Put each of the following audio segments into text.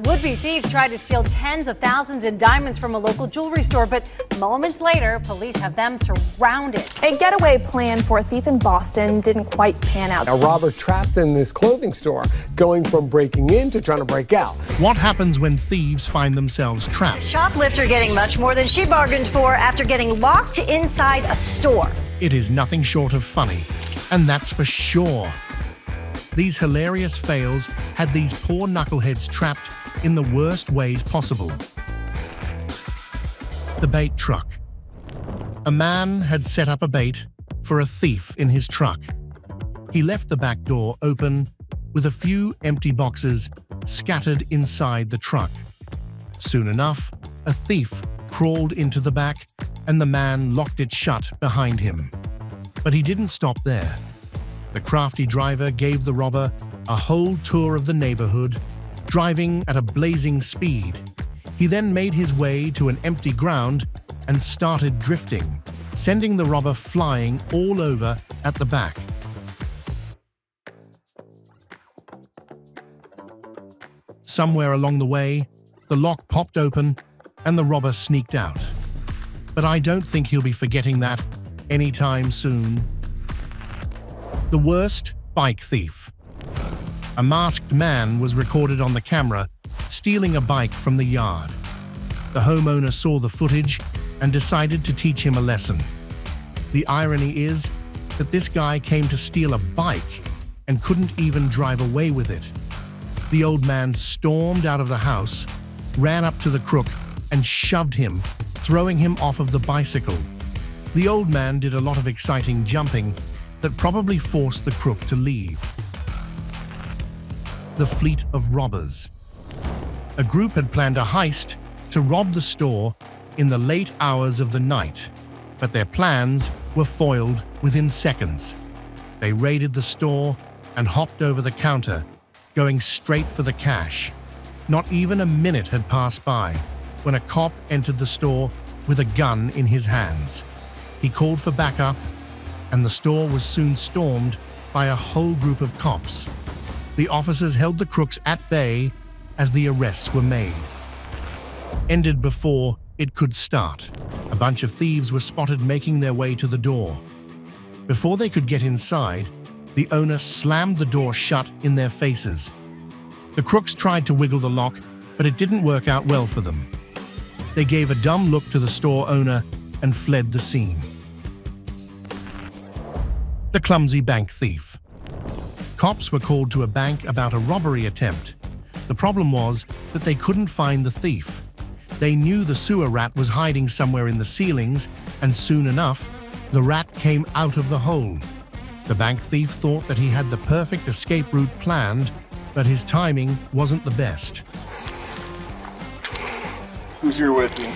Would-be thieves tried to steal tens of thousands in diamonds from a local jewelry store, but moments later, police have them surrounded. A getaway plan for a thief in Boston didn't quite pan out. A robber trapped in this clothing store, going from breaking in to trying to break out. What happens when thieves find themselves trapped? Shoplifter getting much more than she bargained for after getting locked inside a store. It is nothing short of funny, and that's for sure. These hilarious fails had these poor knuckleheads trapped in the worst ways possible. The bait truck. A man had set up a bait for a thief in his truck. He left the back door open with a few empty boxes scattered inside the truck. Soon enough, a thief crawled into the back and the man locked it shut behind him. But he didn't stop there. The crafty driver gave the robber a whole tour of the neighborhood, driving at a blazing speed. He then made his way to an empty ground and started drifting, sending the robber flying all over at the back. Somewhere along the way, the lock popped open and the robber sneaked out. But I don't think he'll be forgetting that anytime soon. The worst bike thief. A masked man was recorded on the camera stealing a bike from the yard. The homeowner saw the footage and decided to teach him a lesson. The irony is that this guy came to steal a bike and couldn't even drive away with it. The old man stormed out of the house, ran up to the crook and shoved him, throwing him off of the bicycle. The old man did a lot of exciting jumping that probably forced the crook to leave. The fleet of robbers. A group had planned a heist to rob the store in the late hours of the night, but their plans were foiled within seconds. They raided the store and hopped over the counter, going straight for the cash. Not even a minute had passed by when a cop entered the store with a gun in his hands. He called for backup, and the store was soon stormed by a whole group of cops. The officers held the crooks at bay as the arrests were made. Ended before it could start. A bunch of thieves were spotted making their way to the door. Before they could get inside, the owner slammed the door shut in their faces. The crooks tried to wiggle the lock, but it didn't work out well for them. They gave a dumb look to the store owner and fled the scene. The clumsy bank thief. Cops were called to a bank about a robbery attempt. The problem was that they couldn't find the thief. They knew the sewer rat was hiding somewhere in the ceilings, and soon enough, the rat came out of the hole. The bank thief thought that he had the perfect escape route planned, but his timing wasn't the best. Who's here with you?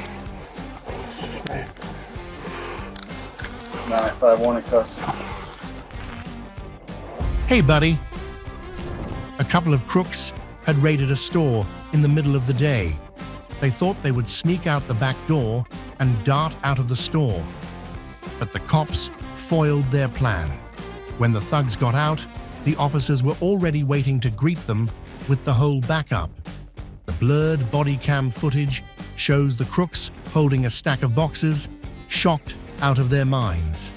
951 at custody. Hey, buddy. A couple of crooks had raided a store in the middle of the day. They thought they would sneak out the back door and dart out of the store. But the cops foiled their plan. When the thugs got out, the officers were already waiting to greet them with the whole backup. The blurred body cam footage shows the crooks holding a stack of boxes, shocked out of their minds.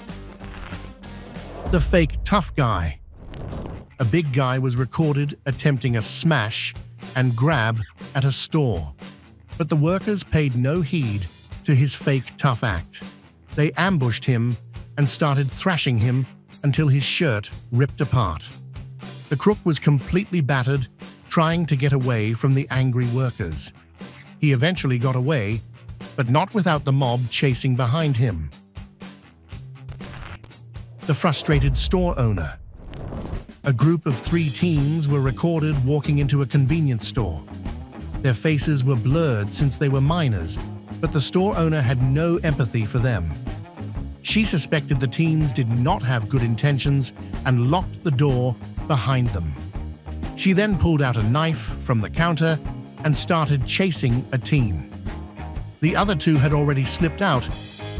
The fake tough guy. A big guy was recorded attempting a smash and grab at a store, but the workers paid no heed to his fake tough act. They ambushed him and started thrashing him until his shirt ripped apart. The crook was completely battered, trying to get away from the angry workers. He eventually got away, but not without the mob chasing behind him. The frustrated store owner. A group of 3 teens were recorded walking into a convenience store. Their faces were blurred since they were minors, but the store owner had no empathy for them. She suspected the teens did not have good intentions and locked the door behind them. She then pulled out a knife from the counter and started chasing a teen. The other 2 had already slipped out,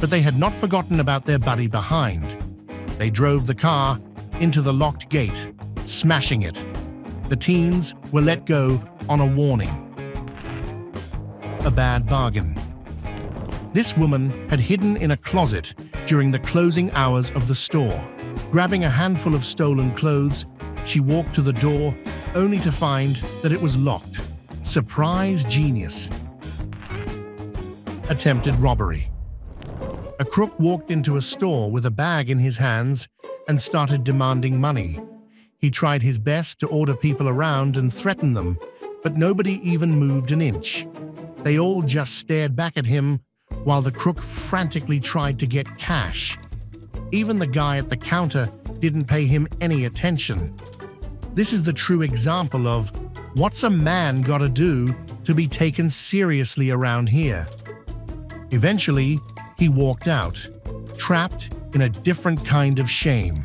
but they had not forgotten about their buddy behind. They drove the car into the locked gate, smashing it. The teens were let go on a warning. a bad bargain. This woman had hidden in a closet during the closing hours of the store. Grabbing a handful of stolen clothes, she walked to the door, only to find that it was locked. Surprise genius. Attempted robbery. A crook walked into a store with a bag in his hands and started demanding money. He tried his best to order people around and threaten them, but nobody even moved an inch. They all just stared back at him while the crook frantically tried to get cash. Even the guy at the counter didn't pay him any attention. This is the true example of what's a man gotta do to be taken seriously around here. Eventually, he walked out, trapped in a different kind of shame.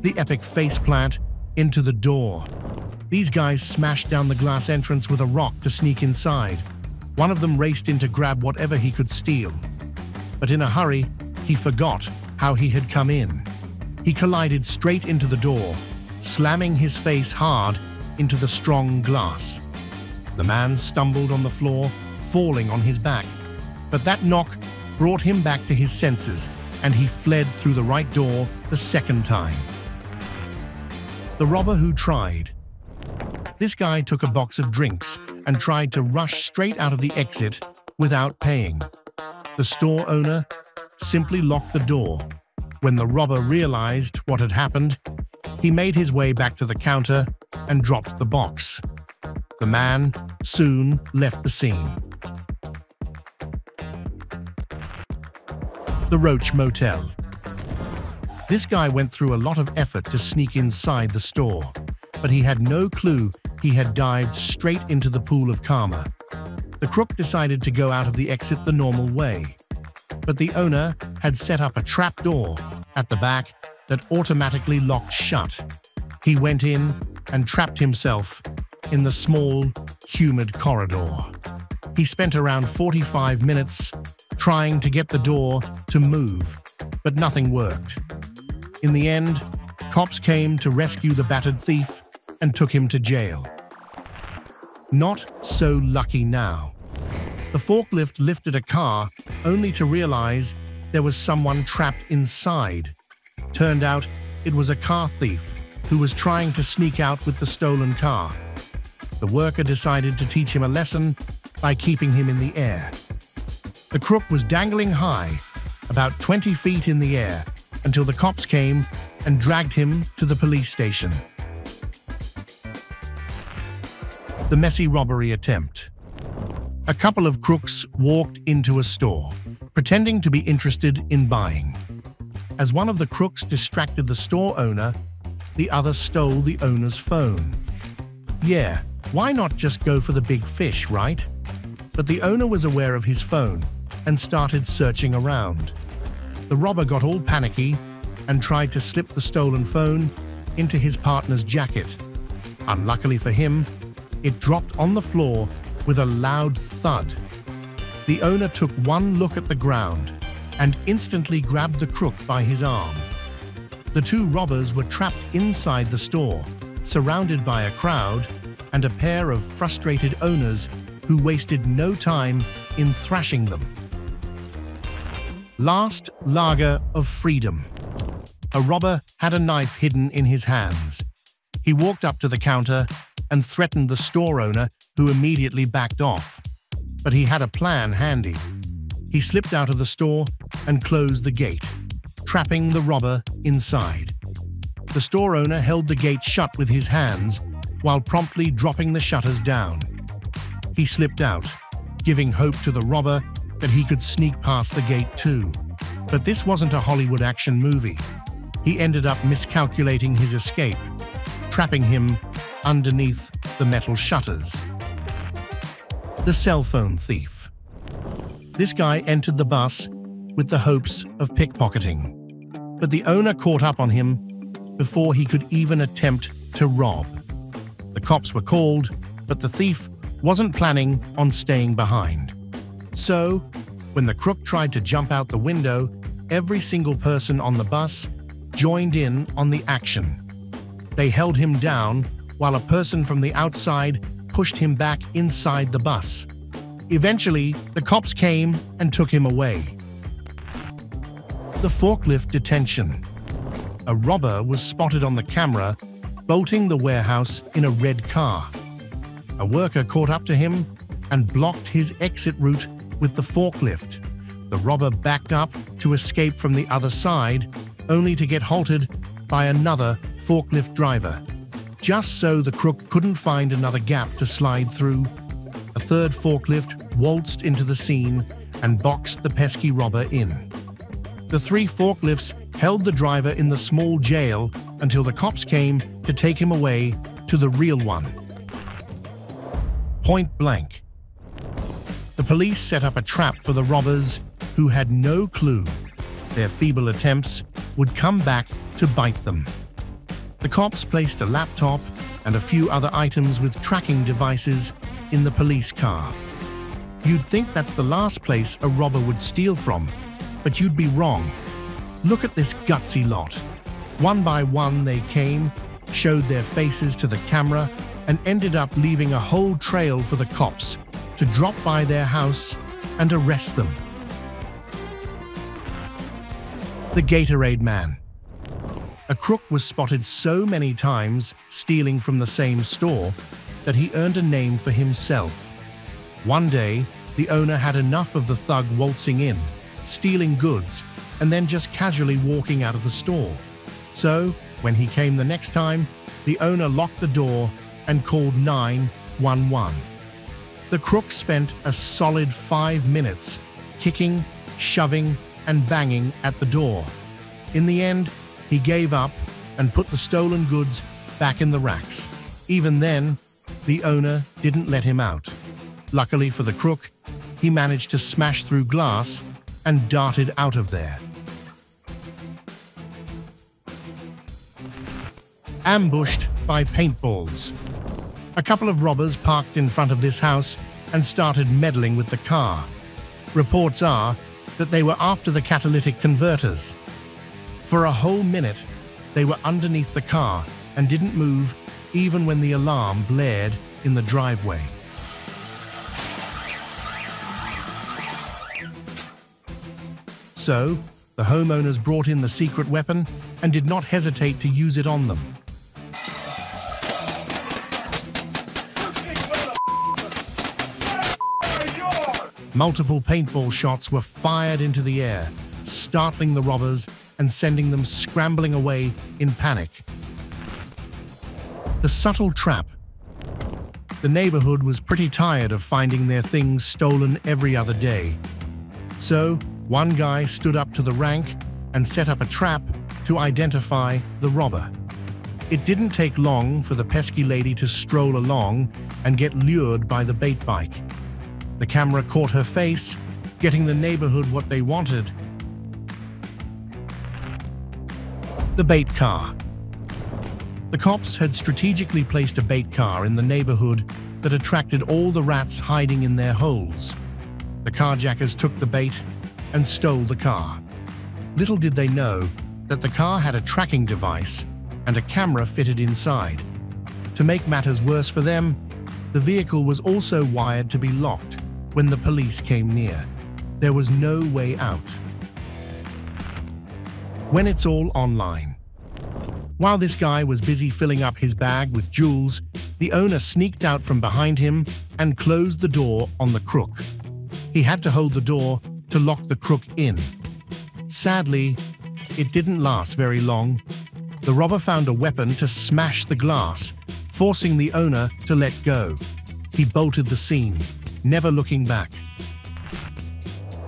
The epic faceplant into the door. These guys smashed down the glass entrance with a rock to sneak inside. One of them raced in to grab whatever he could steal. But in a hurry, he forgot how he had come in. He collided straight into the door, slamming his face hard into the strong glass. The man stumbled on the floor, falling on his back. But that knock brought him back to his senses, and he fled through the right door the second time. The robber who tried. This guy took a box of drinks and tried to rush straight out of the exit without paying. The store owner simply locked the door. When the robber realized what had happened, he made his way back to the counter and dropped the box. The man soon left the scene. The Roach Motel. This guy went through a lot of effort to sneak inside the store, but he had no clue he had dived straight into the pool of karma. The crook decided to go out of the exit the normal way, but the owner had set up a trap door at the back that automatically locked shut. He went in and trapped himself in the small, humid corridor. He spent around 45 minutes trying to get the door to move, but nothing worked. In the end, cops came to rescue the battered thief and took him to jail. Not so lucky now. The forklift lifted a car only to realize there was someone trapped inside. Turned out it was a car thief who was trying to sneak out with the stolen car. The worker decided to teach him a lesson by keeping him in the air. The crook was dangling high, about 20 feet in the air, until the cops came and dragged him to the police station. The messy robbery attempt. A couple of crooks walked into a store, pretending to be interested in buying. As one of the crooks distracted the store owner, the other stole the owner's phone. Yeah, why not just go for the big fish, right? But the owner was aware of his phone and started searching around. The robber got all panicky and tried to slip the stolen phone into his partner's jacket. Unluckily for him, it dropped on the floor with a loud thud. The owner took one look at the ground and instantly grabbed the crook by his arm. The two robbers were trapped inside the store, surrounded by a crowd and a pair of frustrated owners who wasted no time in thrashing them. Last lager of freedom. A robber had a knife hidden in his hands. He walked up to the counter and threatened the store owner, who immediately backed off. But he had a plan handy. He slipped out of the store and closed the gate, trapping the robber inside. The store owner held the gate shut with his hands while promptly dropping the shutters down. He slipped out, giving hope to the robber that he could sneak past the gate too. But this wasn't a Hollywood action movie. He ended up miscalculating his escape, trapping him underneath the metal shutters. The cell phone thief. This guy entered the bus with the hopes of pickpocketing, but the owner caught up on him before he could even attempt to rob. The cops were called, but the thief wasn't planning on staying behind. So, when the crook tried to jump out the window, every single person on the bus joined in on the action. They held him down while a person from the outside pushed him back inside the bus. Eventually, the cops came and took him away. The forklift detention. A robber was spotted on the camera bolting the warehouse in a red car. A worker caught up to him and blocked his exit route with the forklift. The robber backed up to escape from the other side, only to get halted by another forklift driver. Just so the crook couldn't find another gap to slide through, a third forklift waltzed into the scene and boxed the pesky robber in. The 3 forklifts held the driver in the small jail until the cops came to take him away to the real one. Point blank. The police set up a trap for the robbers who had no clue their feeble attempts would come back to bite them. The cops placed a laptop and a few other items with tracking devices in the police car. You'd think that's the last place a robber would steal from, but you'd be wrong. Look at this gutsy lot. One by one they came, showed their faces to the camera, and ended up leaving a whole trail for the cops to drop by their house and arrest them. The Gatorade Man. A crook was spotted so many times stealing from the same store that he earned a name for himself. One day, the owner had enough of the thug waltzing in, stealing goods, and then just casually walking out of the store. So, when he came the next time, the owner locked the door and called 911. The crook spent a solid 5 minutes kicking, shoving, and banging at the door. In the end, he gave up and put the stolen goods back in the racks. Even then, the owner didn't let him out. Luckily for the crook, he managed to smash through glass and darted out of there. Ambushed by paintballs. A couple of robbers parked in front of this house and started meddling with the car. Reports are that they were after the catalytic converters. For a whole minute, they were underneath the car and didn't move even when the alarm blared in the driveway. So, the homeowners brought in the secret weapon and did not hesitate to use it on them. Multiple paintball shots were fired into the air, startling the robbers and sending them scrambling away in panic. The subtle trap. The neighborhood was pretty tired of finding their things stolen every other day. So, one guy stood up to the rank and set up a trap to identify the robber. It didn't take long for the pesky lady to stroll along and get lured by the bait bike. The camera caught her face, getting the neighborhood what they wanted. The bait car. The cops had strategically placed a bait car in the neighborhood that attracted all the rats hiding in their holes. The carjackers took the bait and stole the car. Little did they know that the car had a tracking device and a camera fitted inside. To make matters worse for them, the vehicle was also wired to be locked when the police came near. There was no way out. When it's all online. While this guy was busy filling up his bag with jewels, the owner sneaked out from behind him and closed the door on the crook. He had to hold the door to lock the crook in. Sadly, it didn't last very long. The robber found a weapon to smash the glass, forcing the owner to let go. He bolted the scene, never looking back.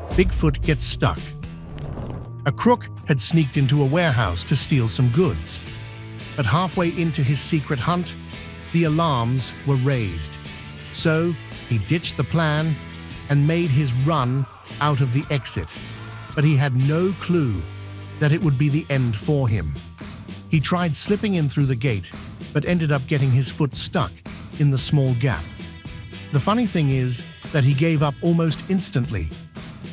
Bigfoot gets stuck. A crook had sneaked into a warehouse to steal some goods. But halfway into his secret hunt, the alarms were raised. So he ditched the plan and made his run out of the exit. But he had no clue that it would be the end for him. He tried slipping in through the gate, but ended up getting his foot stuck in the small gap. The funny thing is that he gave up almost instantly.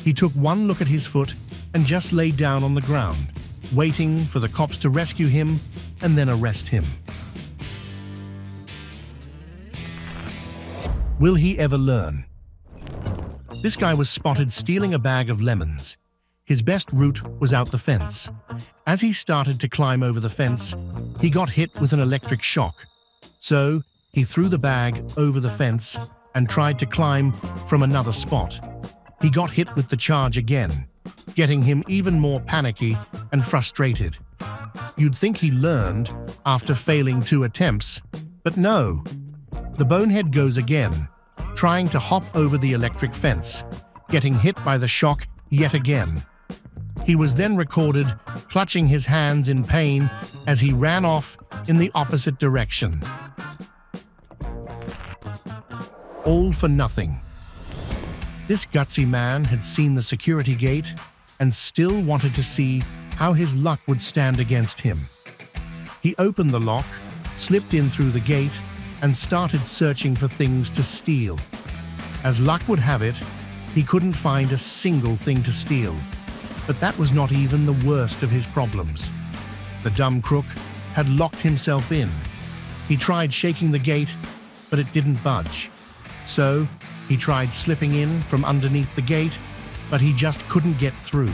He took one look at his foot and just lay down on the ground, waiting for the cops to rescue him and then arrest him. Will he ever learn? This guy was spotted stealing a bag of lemons. His best route was out the fence. As he started to climb over the fence, he got hit with an electric shock. So he threw the bag over the fence and tried to climb from another spot. He got hit with the charge again, getting him even more panicky and frustrated. You'd think he learned after failing 2 attempts, but no. The bonehead goes again, trying to hop over the electric fence, getting hit by the shock yet again. He was then recorded clutching his hands in pain as he ran off in the opposite direction. All for nothing. This gutsy man had seen the security gate and still wanted to see how his luck would stand against him. He opened the lock, slipped in through the gate, and started searching for things to steal. As luck would have it, he couldn't find a single thing to steal. But that was not even the worst of his problems. The dumb crook had locked himself in. He tried shaking the gate, but it didn't budge. So he tried slipping in from underneath the gate, but he just couldn't get through.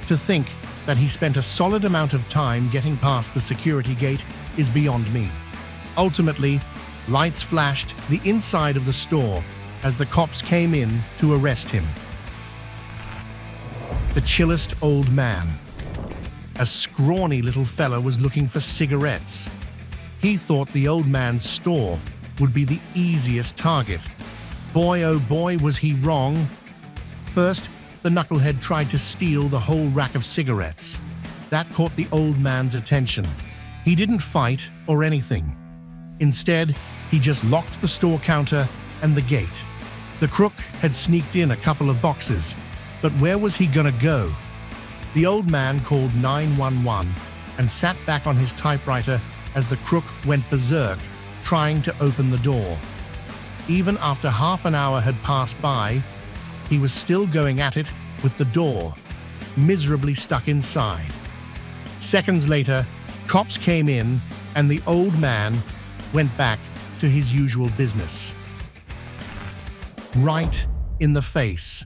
To think that he spent a solid amount of time getting past the security gate is beyond me. Ultimately, lights flashed the inside of the store as the cops came in to arrest him. The chillest old man. A scrawny little fella was looking for cigarettes. He thought the old man's store would be the easiest target. Boy, oh boy, was he wrong. First, the knucklehead tried to steal the whole rack of cigarettes. That caught the old man's attention. He didn't fight or anything. Instead, he just locked the store counter and the gate. The crook had sneaked in a couple of boxes, but where was he gonna go? The old man called 911 and sat back on his typewriter as the crook went berserk, trying to open the door. Even after half an hour had passed by, he was still going at it with the door, miserably stuck inside. Seconds later, cops came in and the old man went back to his usual business. Right in the face.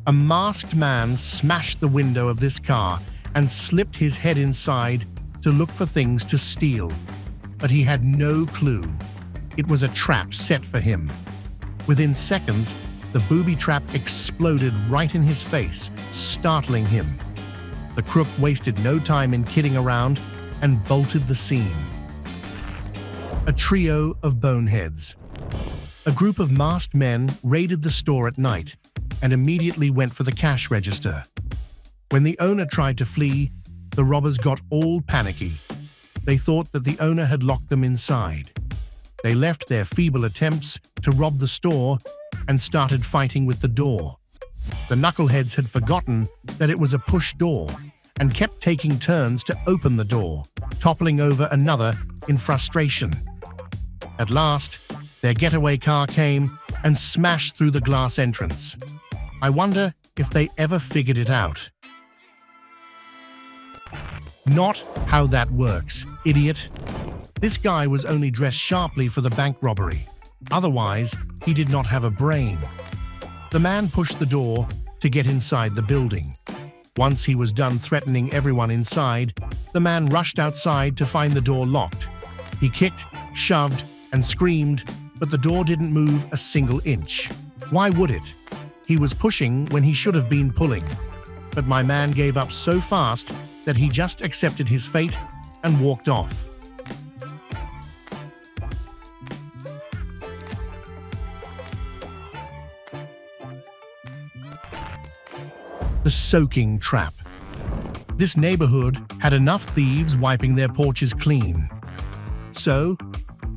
A masked man smashed the window of this car and slipped his head inside to look for things to steal. But he had no clue. It was a trap set for him. Within seconds, the booby trap exploded right in his face, startling him. The crook wasted no time in kidding around and bolted the scene. A trio of boneheads. A group of masked men raided the store at night and immediately went for the cash register. When the owner tried to flee, the robbers got all panicky. They thought that the owner had locked them inside. They left their feeble attempts to rob the store and started fighting with the door. The knuckleheads had forgotten that it was a push door and kept taking turns to open the door, toppling over another in frustration. At last, their getaway car came and smashed through the glass entrance. I wonder if they ever figured it out. Not how that works, idiot. This guy was only dressed sharply for the bank robbery. Otherwise, he did not have a brain. The man pushed the door to get inside the building. Once he was done threatening everyone inside, the man rushed outside to find the door locked. He kicked, shoved, and screamed, but the door didn't move a single inch. Why would it? He was pushing when he should have been pulling. But my man gave up so fast that he just accepted his fate and walked off. The soaking trap. This neighborhood had enough thieves wiping their porches clean. So,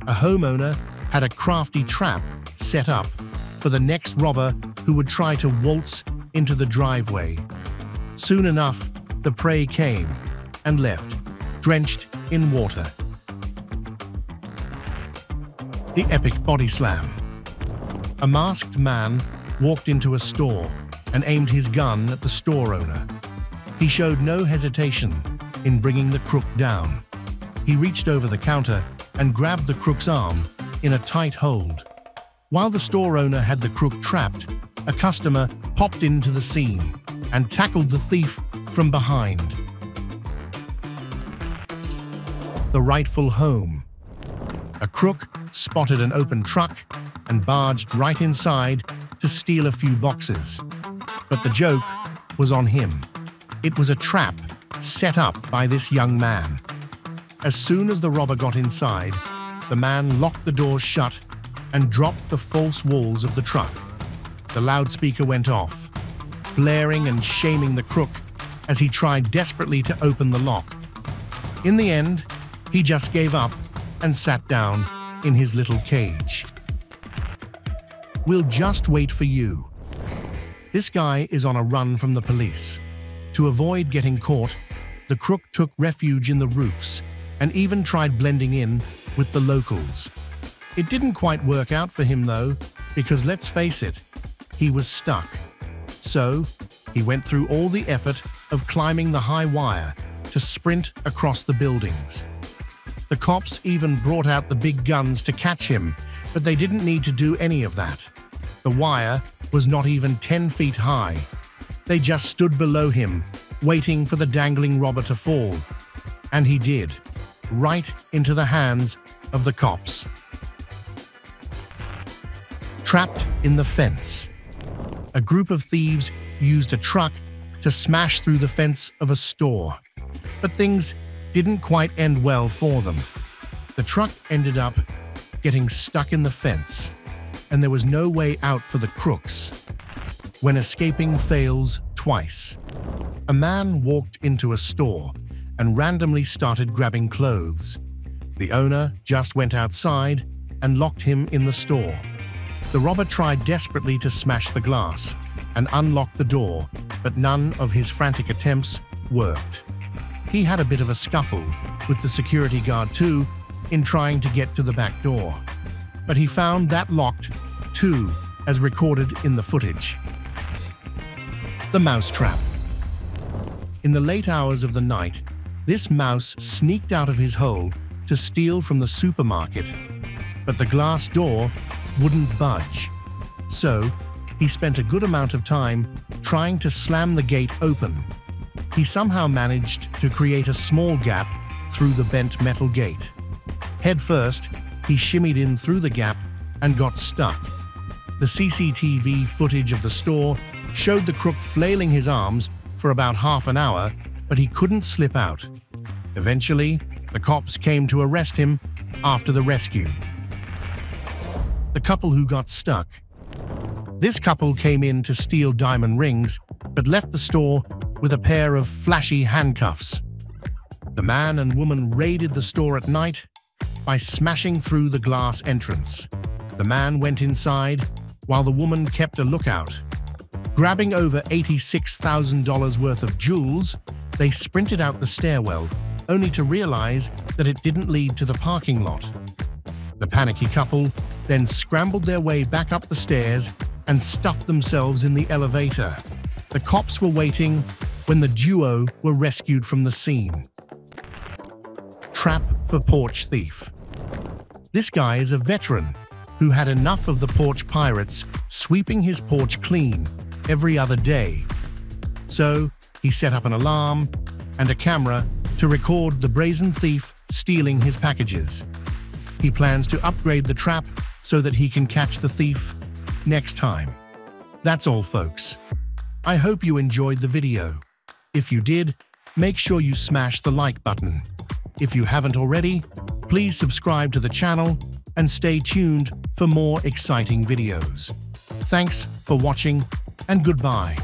a homeowner had a crafty trap set up for the next robber who would try to waltz into the driveway. Soon enough, the prey came and left, drenched in water. The epic body slam. A masked man walked into a store and aimed his gun at the store owner. He showed no hesitation in bringing the crook down. He reached over the counter and grabbed the crook's arm in a tight hold. While the store owner had the crook trapped, a customer popped into the scene and tackled the thief from behind. The rightful home. A crook spotted an open truck and barged right inside to steal a few boxes. But the joke was on him. It was a trap set up by this young man. As soon as the robber got inside, the man locked the doors shut and dropped the false walls of the truck. The loudspeaker went off, blaring and shaming the crook as he tried desperately to open the lock. In the end, he just gave up and sat down in his little cage. We'll just wait for you. This guy is on a run from the police. To avoid getting caught, the crook took refuge in the roofs and even tried blending in with the locals. It didn't quite work out for him though, because let's face it, he was stuck. So, he went through all the effort of climbing the high wire to sprint across the buildings. The cops even brought out the big guns to catch him, but they didn't need to do any of that. The wire was not even 10 feet high. They just stood below him, waiting for the dangling robber to fall. And he did, right into the hands of the cops. Trapped in the fence. A group of thieves used a truck to smash through the fence of a store. But things didn't quite end well for them. The truck ended up getting stuck in the fence, and there was no way out for the crooks. When escaping fails twice, a man walked into a store and randomly started grabbing clothes. The owner just went outside and locked him in the store. The robber tried desperately to smash the glass and unlock the door, but none of his frantic attempts worked. He had a bit of a scuffle with the security guard too in trying to get to the back door. But he found that locked too, as recorded in the footage. The mousetrap. In the late hours of the night, this mouse sneaked out of his hole to steal from the supermarket. But the glass door wouldn't budge. So, he spent a good amount of time trying to slam the gate open. He somehow managed to create a small gap through the bent metal gate. Head first, he shimmied in through the gap and got stuck. The CCTV footage of the store showed the crook flailing his arms for about half an hour, but he couldn't slip out. Eventually, the cops came to arrest him after the rescue. The couple who got stuck. This couple came in to steal diamond rings, but left the store with a pair of flashy handcuffs. The man and woman raided the store at night by smashing through the glass entrance. The man went inside while the woman kept a lookout. Grabbing over $86,000 worth of jewels, they sprinted out the stairwell, only to realize that it didn't lead to the parking lot. The panicky couple then scrambled their way back up the stairs and stuffed themselves in the elevator. The cops were waiting when the duo were rescued from the scene. Trap for porch thief. This guy is a veteran who had enough of the porch pirates sweeping his porch clean every other day. So he set up an alarm and a camera to record the brazen thief stealing his packages. He plans to upgrade the trap so that he can catch the thief next time. That's all, folks. I hope you enjoyed the video. If you did, make sure you smash the like button. If you haven't already, please subscribe to the channel and stay tuned for more exciting videos. Thanks for watching and goodbye.